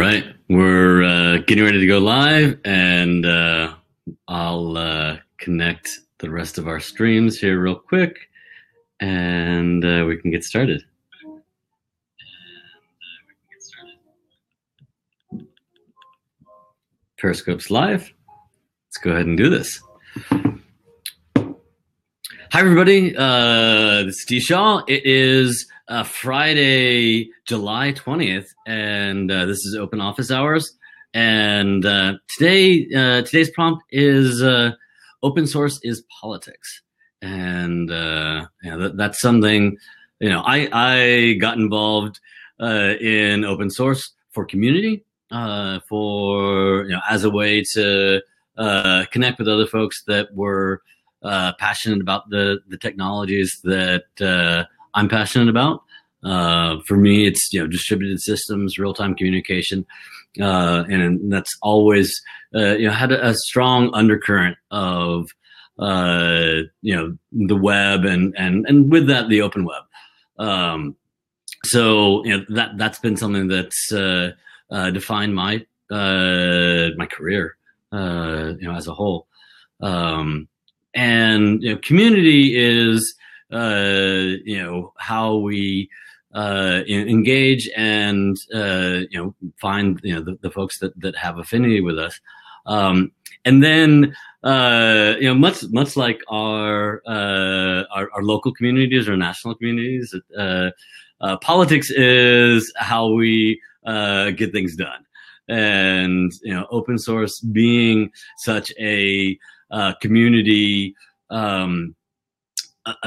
right, we're getting ready to go live, and I'll connect the rest of our streams here real quick, and we can get started. Periscope's live. Let's go ahead and do this. Hi, everybody. This is dshaw. It is Friday, July 20th, and this is open office hours. And today's prompt is open source is politics. And that's something, I got involved in open source for community, as a way to connect with other folks that were passionate about the technologies that I'm passionate about. For me, it's distributed systems, real-time communication, and that's always had a strong undercurrent of the web and with that the open web. So that's been something that's defined my career as a whole. And community is how we engage and find the folks that have affinity with us, and then much like our local communities or national communities, politics is how we get things done. And open source being such a community, a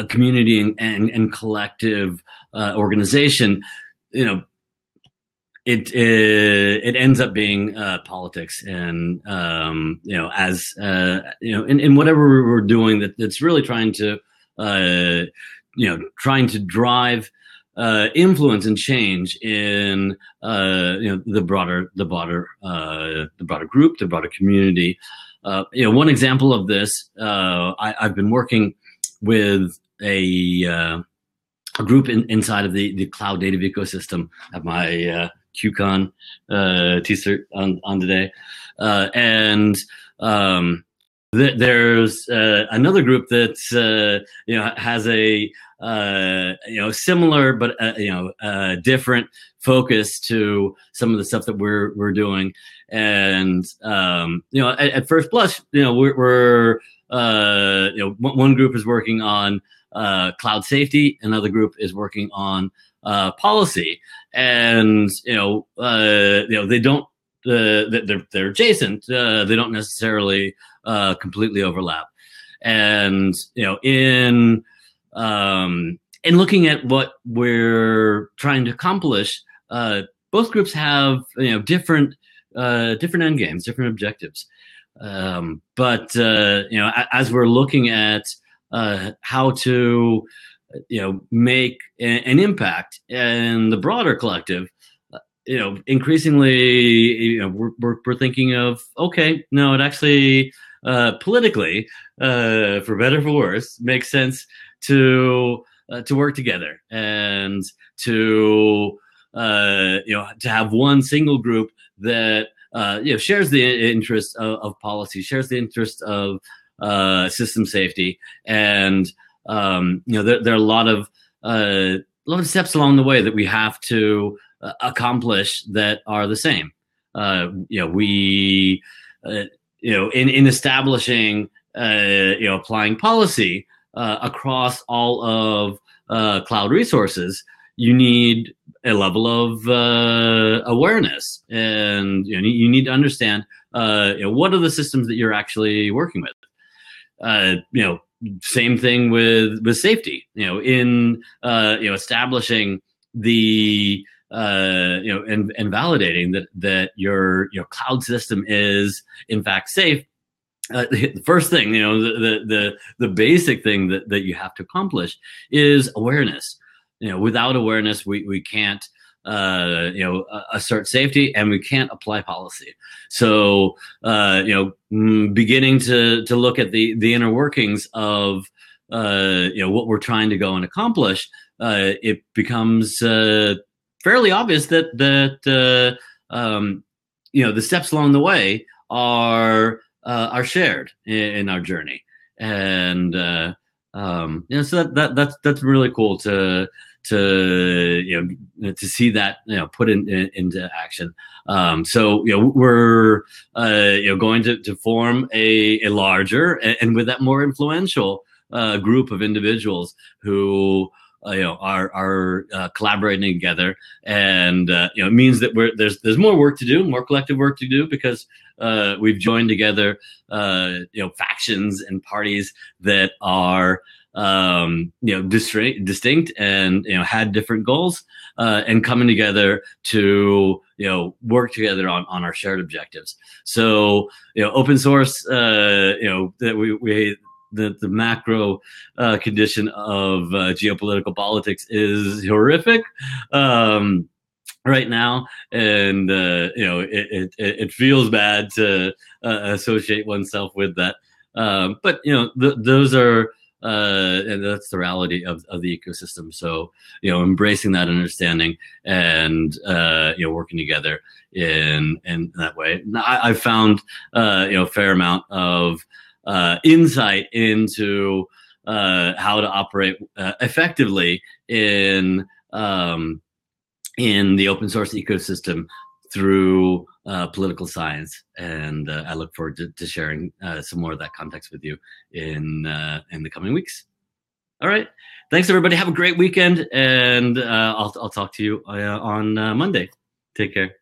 community and collective organization, it ends up being politics, and as in whatever we're doing, that's really trying to drive influence and change in the broader group, the broader community. One example of this, I've been working with a group inside of the cloud native ecosystem. I have my QCon t-shirt on today, and there's another group that's has a similar but different focus to some of the stuff that we're doing. And at first blush, we're one group is working on cloud safety, another group is working on policy, and they don't they're adjacent. They don't necessarily completely overlap. And in looking at what we're trying to accomplish, both groups have different end games, different objectives. But as we're looking at how to make an impact in the broader collective, increasingly we're thinking of, okay, no, it actually politically, for better or for worse, makes sense to work together and to have one single group that shares the interest of policy, shares the interest of system safety, and there are a lot of steps along the way that we have to accomplish that are the same. We in establishing applying policy across all of cloud resources, you need a level of awareness, and you need to understand what are the systems that you're actually working with. Same thing with safety. In establishing the and validating that your cloud system is in fact safe. The first thing, the basic thing that you have to accomplish is awareness. Without awareness, we can't assert safety, and we can't apply policy. So beginning to look at the inner workings of what we're trying to go and accomplish, it becomes fairly obvious that the steps along the way are shared in our journey, and so that's really cool to see that put into action. So we're going to form a larger and with that more influential group of individuals who are collaborating together, and it means that there's more work to do, more collective work to do, because we've joined together factions and parties that are distinct and had different goals, and coming together to work together on our shared objectives. So open source, that we the macro condition of geopolitical politics is horrific right now, and it feels bad to associate oneself with that. But those are and that's the reality of the ecosystem. So embracing that understanding and working together in that way. I've found a fair amount of insight into how to operate effectively in the open source ecosystem through political science, and I look forward to sharing some more of that context with you in the coming weeks. All right, thanks everybody. Have a great weekend, and I'll talk to you on Monday. Take care.